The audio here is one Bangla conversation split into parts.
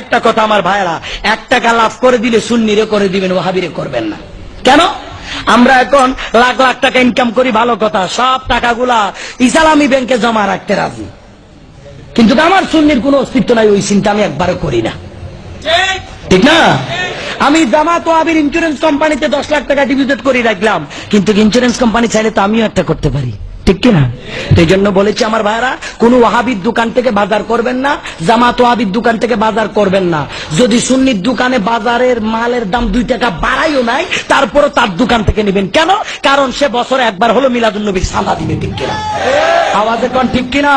একটা কথা আমার ভাইরা, 1 টাকা লাভ করে দিলে সুন্নিরে করে দিবেন, ওয়াহাবিরে করবেন না। কেন? আমরা এখন লাখ লাখ টাকা ইনকাম করি, ভালো কথা, সব টাকাগুলা ইসলামী ব্যাংকে জমা রাখতে রাজি, কিন্তু আমার সুন্নির কোনো অস্তিত্ব নাই, ওই চিন্তা আমি একবারও করি না, ঠিক না? আমি জামাত ওয়াহাবির ইন্স্যুরেন্স কোম্পানিতে 10 লাখ টাকা ডিপোজিট করে রাখলাম, কিন্তু ইন্স্যুরেন্স কোম্পানি চাইলে তো আমিও একটা করতে পারি, ঠিক কিনা? এই জন্য বলেছি আমার ভাইরা, কোন ওয়াহাবির দোকান থেকে বাজার করবেন না, জামাত ওয়াহাবির দোকান থেকে বাজার করবেন না। যদি সুন্নির দোকানে বাজারের মালের দাম 2 টাকা বাড়াইও নাই, তারপরও তার দোকান থেকে নেবেন। কেন? কারণ সে বছরে একবার হলো মিলাদুন নবীর চাঁদা দিবে, ঠিক কিনা? আওয়াজে কোন ঠিক কিনা?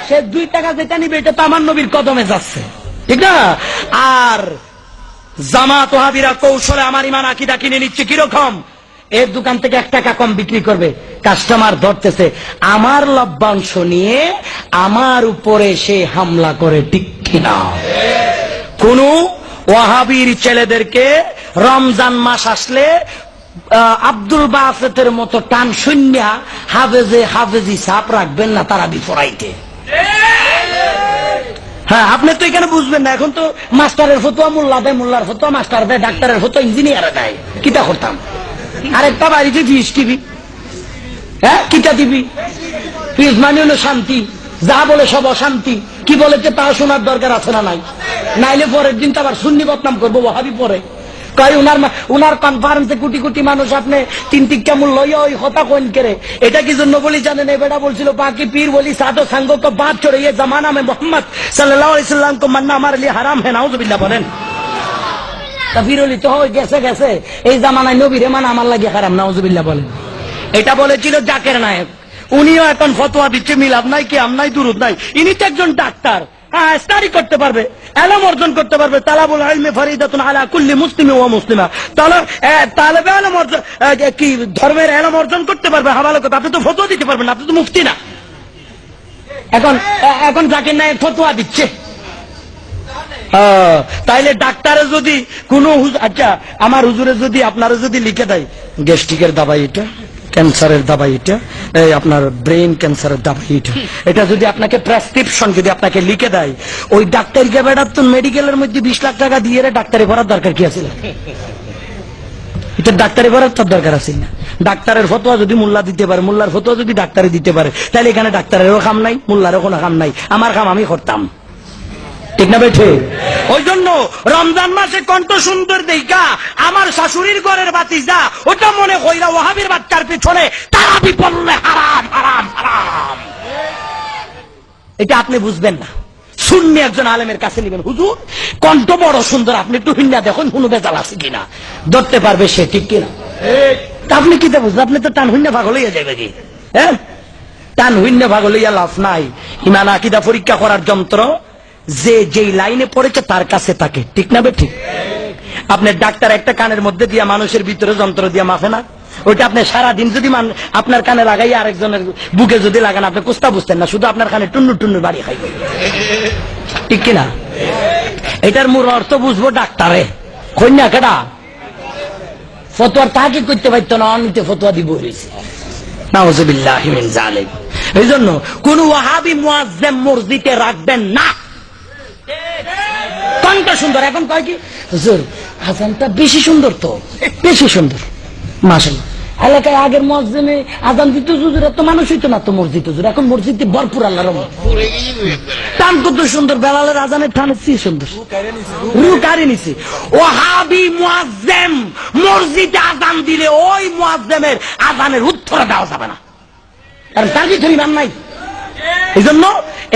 সে 2 টাকা যেটা নিবে এটা তো আমার নবীর কদমে যাচ্ছে, ঠিক না? আর জামাত ওয়াহাবিরা কৌশলে আমার ইমান আকীদা কিনে নিচ্ছে, কিরকম? এর দোকান থেকে 1 টাকা কম বিক্রি করবে, কাস্টমার ধরতেছে, আমার লভ্যাংশ নিয়ে আমার উপরে সে হামলা করে, ঠিক কিনা? কোন ওয়াহাবির ছেলেদেরকে রমজান মাস আসলে আব্দুল বাসেতের মতো টান শূন্য হাফেজি সাপ রাখবেন না তারা বিফরাইতে। হ্যাঁ, আপনি তো এখানে বুঝবেন না, এখন তো মাস্টারের ফতোয়া মোল্লা দেয়, মোল্লার ফতোয়া মাস্টার দেয়, ডাক্তারের ফতোয়া ইঞ্জিনিয়ার দেয়, কিটা করতাম? আরেকটা বাড়িতে ফিস টিভি, হ্যাঁ কিটা টিভি, ফিস মানে হলো শান্তি, যা বলে সব অশান্তি, কি বলেছে তা শোনার দরকার আছে না নাই? নাইলে পরের দিন তো আবার সুন্নি বদনাম করবো, ওয়াহাবি পরে কয় উনার কনফারেন্সে কোটি কোটি মানুষ আপনি 3 টিক্কা মূল্য ওই হতা কোন করে। এটা কি জন্য বলি জানেন? এই বেটা বলছিল বাকি পীর বলি সাধো সাঙ্গো কো বাদ छोड़े ये जमाना में मोहम्मद सल्लल्लाहु अलैहि वसल्लम को मानना हमारे लिए हराम है, नाउजुबिल्लाह বলেন। কাফির বলি তো গেছে গেছে, এই জামানায় নবীরে মানা আমার লাগে হারাম, নাউজুবিল্লাহ বলেন। এটা বলেছিল জাকের নায়েক, উনিও এখন ফতোয়া দিচ্ছে মিলাদ নাই, কিয়াম নাই, দুরুদ নাই। ইনি তো একজন ডাক্তার, স্টাডি করতে পারবে, এলম অর্জন করতে পারবে। তালাবুল ইলমি ফরিদাতুন আলা কুল্লি মুসলিম ওয়া মুসলিমা, তালেবে ইলম অর্জন কি ধর্মের এলম অর্জন করতে পারবে। হাওয়ালা কথা, আপনি তো ফতোয়া দিতে পারবেন না, আপনি তো মুফতি না। এখন জাকের নায়েক ফতোয়া দিচ্ছে। তাইলে ডাক্তারে যদি কোন আচ্ছা আমার হুজুরে যদি আপনারা যদি লিখে দেয় গ্যাস্ট্রিকের দাবাই এটা, ক্যান্সারের দাবাই এটা, আপনার ব্রেন ক্যান্সারের দাবাই এটা, এটা যদি আপনাকে প্রেসক্রিপশন যদি আপনাকে লিখে দেয়, ওই ডাক্তারকে বেড়ার তো মেডিকেলের মধ্যে 20 লাখ টাকা দিয়ে ডাক্তারি ভরার দরকার কি আছে? এটা ডাক্তারি ভরার তো দরকার আছে না। ডাক্তারের ফতোয়া যদি মোল্লা দিতে পারে, মোল্লার ফতোয়া যদি ডাক্তারি দিতে পারে, তাহলে এখানে ডাক্তারেরও কাম নাই, মোল্লারও কোনো কাম নাই, আমার কাম আমি করতাম, ঠিক না বেঠে? ওই জন্য রমজান মাসে কণ্ঠ সুন্দর দেখা আমার শাশুড়ির ঘরের বাতিজা ওটা মনে কইরা ওয়াহাবির বাচ্চার পিছনে তারাবি পড়লে হারাম হারাম হারাম। এটা আপনি বুঝবেন না, সুন্নি একজন আলেমের কাছে নেবেন, হুজুর কণ্ঠ বড় সুন্দর, আপনি একটু হিন্না দেখুন কোনো বেজাল আছে কিনা, ধরতে পারবে সে, ঠিক কিনা? আপনি কি বুঝলেন? আপনি তো টান হুন্না ভাগ হইয়া যাবে কি? হ্যাঁ, টান হুন্না ভাগ হইয়া লাভ নাই। ইমান আকীদা পরীক্ষা করার যন্ত্র যে যেই লাইনে পড়েছে তার কাছে থাকে, ঠিক না বেঠিক? আপনার ডাক্তার একটা কানের মধ্যে দিয়া মানুষের ভিতরে যন্ত্র দিয়া মাফে না, ওইটা আপনি সারাদিন যদি আপনার কানে লাগাই আরেকজনের বুকে যদি লাগান, আপনি কুস্তা বুঝতেন না, শুধু আপনার কানে টুন্নু টুন্নু বাড়ি খাইবে, ঠিক কিনা? এটার মূল অর্থ বুঝবো ডাক্তারে, কন্যা কেডা ফতোয়ার তাকে করতে পারত না, অনিতে ফতোয়া দিব হয়েছে, নাউজুবিল্লাহি মিন যালিক। এই জন্য কোন ওয়াহাবি মুয়াজ্জিম মসজিদে রাখবেন না। কণ্ঠ সুন্দর, এখন কয় কি হুজুর আজানটা বেশি সুন্দর, তো বেশি সুন্দর, মাশাআল্লাহ। এলাকায় আগের মুয়াজ্জিমে আজান দিত হুজুর, এত মানুষ হইতো না তো মসজিদ হুজুর, এখন মসজিদে ভরপুর আল্লাহর রহমত। টান কত সুন্দর, বেলালের আজানের টানের চেয়ে সুন্দর, রূহ কারি নিছে। ওয়াহাবি মুয়াজ্জিম মসজিদে আজান দিলে ওই মুয়াজ্জিমের আজানের উত্তর দেওয়া যাবে না, কারণ তার ভিতরে ইমান নাই। এই জন্য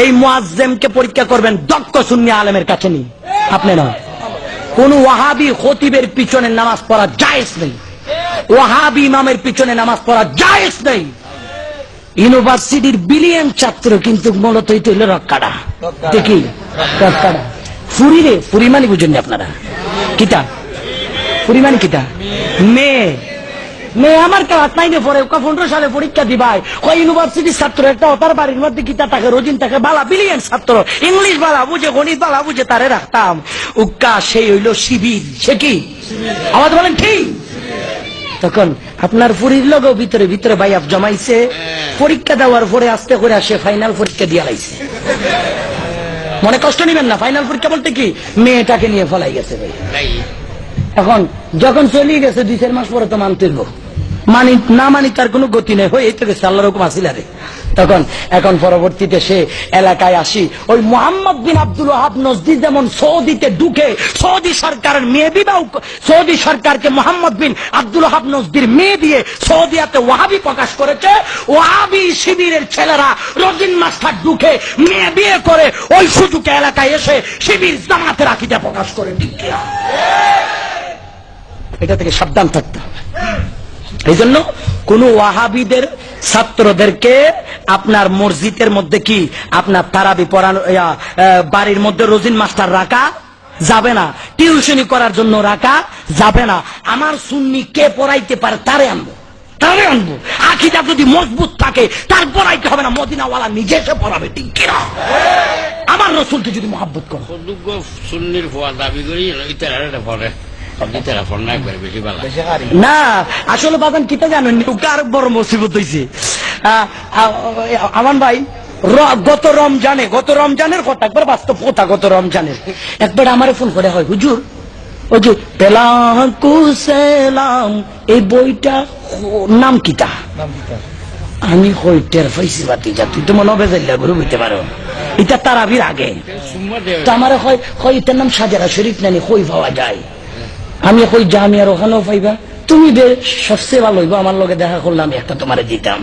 এই মুয়াজ্জিমকে পরীক্ষা করবেন দক্ষ সুন্নি আলেমের কাছে নিয়ে, আপনি নয়। কোন ওয়াহাবি খতিবের পিছনে নামাজ পড়া জায়েজ নেই, ওয়াহাবি ইমামের পিছনে নামাজ পড়া জায়েজ নেই। ইউনিভার্সিটির বিলিয়ন ছাত্র, কিন্তু মূলত এটা হইল রক্কাডা, দেখি রক্কাডা ফুরি রে, ফুরি মানে বুঝেন আপনারা কিতা? ফুরি মানে কিতা? মেয়ে মেয়ে আমার ক্লাস 9-এ পড়ে, 15 সালে পরীক্ষা দিবাই, ইউনিভার্সিটির ছাত্র একটা ওতার বাড়ির মধ্যে কিতা থাকে, রোজিন থাকে, বালা বিলিয়ন ছাত্র, ইংলিশ বালা বুঝে, গণিত বালা বুঝে, তারে রাখতাম উক্কা, সেই হইল শিবির, সে কি আমাদের বলেন ঠিক? তখন আপনার ফুরির লোক ভিতরে ভিতরে ভাইয়াব জমাইছে, পরীক্ষা দেওয়ার পরে আস্তে করে আসে ফাইনাল পরীক্ষা দিয়ে লাইছে, মনে কষ্ট নিবেন না, ফাইনাল পরীক্ষা বলতে কি মেয়েটাকে নিয়ে ফলাই গেছে ভাই। এখন যখন চলিয়ে গেছে 2-4 মাস পরে তো মানতে হইব, মানি না মানি তার কোনো গতি নেই, হয়ে তো গেছে আল্লাহর হুকুম আসিল রে। তখন এখন পরবর্তীতে সে এলাকায় আসি, ওই মোহাম্মদ বিন আব্দুল ওয়াহাব নজদি যেমন সৌদিতে ঢুকে সৌদি সরকারের মেয়ে বিবাহ, সৌদি সরকারকে মোহাম্মদ বিন আব্দুল ওয়াহাব নজদির মেয়ে দিয়ে সৌদিয়াতে ওয়াহাবি প্রকাশ করেছে, ওয়াহাবি শিবিরের ছেলেরা রোজিন মাস্টার ঢুকে মেয়ে বিয়ে করে ওই সুযোগে এলাকায় এসে শিবির জামাতের আকীদা প্রকাশ করে। ঠিক কি? এটা থেকে সাবধান থাকতে হবে। এই জন্য কোন ওয়াহাবিদের ছাত্রদেরকে আপনার মসজিদের মধ্যে কি আপনার তারাবি পড়ানো, বাড়ির মধ্যে রোজিন মাস্টার রাখা যাবে না, টিউশনি করার জন্য রাখা যাবে না। আমার সুন্নি কে পড়াইতে পারে তারে আনবো, তারে আনবো। আকীদা যদি মজবুত থাকে তার পড়াইতে হবে না, মদিনাওয়ালা নিজে এসে পড়াবে। ঠিক কিনা? আমার রসুলকে যদি মহব্বত করো, সুন্নির ফোয়া দাবি করি পড়ে না। আসলে বাগান কিতা জানেন, কার বড় মুসিবত হয়েছে আমান ভাই, গত রমজানের কথা একবার বাস্তব কথা, গত রমজানের একবার আমারে ফোন করে, হয় হুজুর ওই যে পেলাম এই বইটা নাম কিতা? আমি কই টের পাইছি বাতি যা, তুই তো মনে হবে ঘুরে বুঝতে পারো, এটা তারাবির আগে তো আমার হয় এটার নাম সাজারা শরীফ নানি, কই পাওয়া যায়? আমি কই জামিয়ার ওখানেও পাইবা, তুমি সবচেয়ে ভালো হইব আমার লগে দেখা করলে আমি একটা তোমারে দিতাম।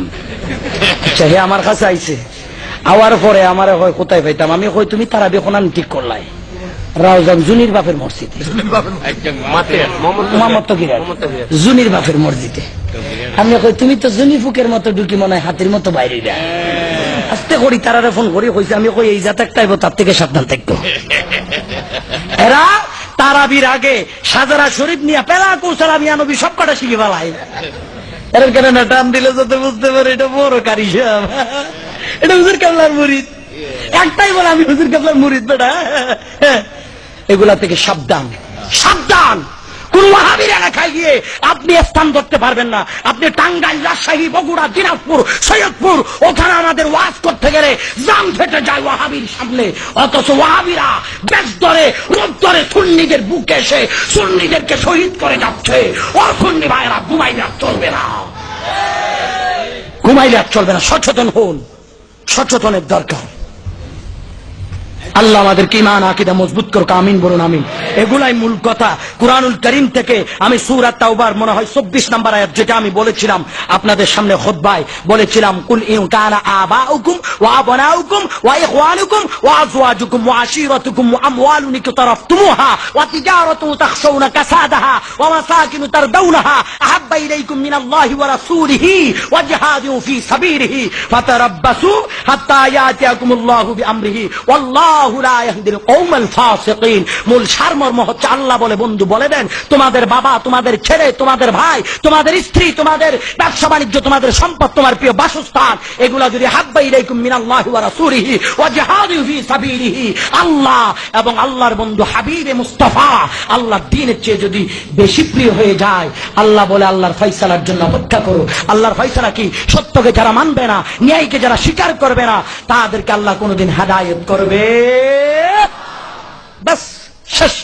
আচ্ছা, হে আমার কাছে আইছে, আওয়ার পরে আমার হয় কোথায় পাইতাম? আমি কই তুমি তারাবি কোন ঠিক করলাই রাউজান জুনির বাপের মসজিদে, জুনির বাপের মসজিদে। আমি কই তুমি তো জুনি ফুকের মতো ঢুকি মনে হয় হাতির মতো বাইরে যা। আস্তে করি তারারে ফোন করি কইছে, আমি কই এই জাত একটা তার থেকে সাবধান থাকতো। এরা তারাবির আগে সাজারা শরীফ নিয়ে পেলা কৌশল আমি নবী সব কটা শিখে ফেলাই। এর কারণে টান দিলে যাতে বুঝতে পারে এটা বড় কারি, এটা হুজুর কাবলার মুরিদ। একটাই বলে আমি হুজুর কাবলার মুরিদ বেটা। এগুলা থেকে সাবধান, সাবধান। কোন ওয়াহাবির এলাকায় গিয়ে আপনি স্থান ধরতে পারবেন না। আপনি টাঙ্গাইল, রাজশাহী, বগুড়া, দিনাজপুর, সৈয়দপুর, ওখানে আমাদের ওয়াজ করতে গেলে জাম ফেটে যায় ওয়াহাবির সামনে, অথচ ওয়াহাবিরা বেশ ধরে রোদ ধরে সুন্নিদের বুকে এসে সুন্নিদেরকে শহীদ করে যাচ্ছে। ও সুন্নি ভাইরা, ঘুমাইলে আর চলবে না, ঘুমাইলে আর চলবে না। সচেতন হন, সচেতনের দরকার। আল্লাহ আমাদেরকে ঈমান আকীদা মজবুত করুক, আমিন বলুন আমিন। এগুলাই মূল কথা। কুরআনুল কারীম থেকে আমি সূরা তাওবার মনে হয় 24 নম্বর আয়াত, যেটা আমি বলেছিলাম আপনাদের সামনে খুতবায় বলেছিলাম, কুল ইন কানা আবাউকুম ওয়া আবনাউকুম ওয়া ইখওয়ানুকুম ওয়া আজওয়াজুকুম ওয়া আশীরাতুকুম ওয়া আমওয়ালুন ইকতারাফতুমুহা ওয়া তিজারাতুন তাখশাউনা কাসাদাহা ওয়া মাসাকিন তারদাউনাহা আহাব্বা ইলাইকুম মিনাল্লাহি ওয়া রাসূলিহি ওয়া জিহাদুন ফি সাবিলিহি ফাতারাব্বাসু হাত্তা ইয়াতিয়াকুমুল্লাহু বিআমরিহি ওয়াল্লাহু লা ইয়াহদিল কওমাল ফাসিকিন। মূল সারমর্ম হচ্ছে আল্লাহ বলে, বন্ধু বলে দেন, তোমাদের বাবা, তোমাদের ছেলে, তোমাদের ভাই, তোমাদের স্ত্রী, তোমাদের ব্যবসা বাণিজ্য, তোমাদের সম্পদ, তোমার প্রিয় বাসস্থান, এগুলা যদি হাব্বা ইলাইকুম মিনাল্লাহি ওয়া রাসূলিহি ওয়া জিহাদিন ফি সাবিলিহি, আল্লাহ এবং আল্লাহর বন্ধু হাবিবে মুস্তাফা আল্লাহর দ্বীনের চেয়ে যদি বেশি প্রিয় হয়ে যায়, আল্লাহ বলে আল্লাহর ফয়সালার জন্য অপেক্ষা করো। আল্লাহর ফয়সালা কি? সত্যকে যারা মানবে না, ন্যায়কে যারা স্বীকার করবে না, তাদেরকে আল্লাহ কোনদিন হেদায়েত করবে বাস, শেষ।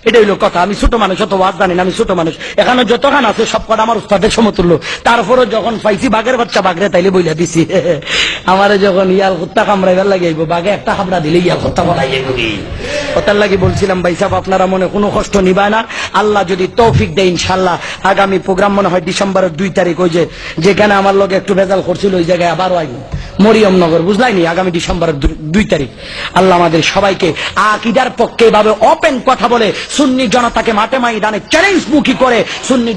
এটা হইলো কথা। আমি ছোট মানুষ, অত ওয়াজ জানি না, আমি ছোট মানুষ। এখানে যত গান আছে সব কটা আমার উস্তাদের সমতুল্য। তারপরে যখন পাইছি বাঘের বাচ্চা বাঘরে তাইলে বইলা দিছি, আমারে যখন ইয়াল হত্যা কামড়াইবার লাগে বাঘে একটা হাবড়া দিলে ইয়াল হত্যা করাই কথার লাগে বলছিলাম, ভাই সাহেব আপনারা মনে কোনো কষ্ট নিবায় না। আল্লাহ যদি তৌফিক দেয় ইনশাল্লাহ আগামী প্রোগ্রাম মনে হয় ডিসেম্বরের 2 তারিখ, ওই যে যেখানে আমার লোক একটু ভেজাল করছিল ওই জায়গায় আবারও আইব, মরিয়মনগর, বুঝলাইনি, আগামী ডিসেম্বরের 2 তারিখ। আল্লাহ আমাদের সবাইকে আকীদার পক্ষে এভাবে ওপেন কথা বলে সুন্নি জনতাকে মাঠে ময়দানে চ্যালেঞ্জ মুখী করে সুন্নি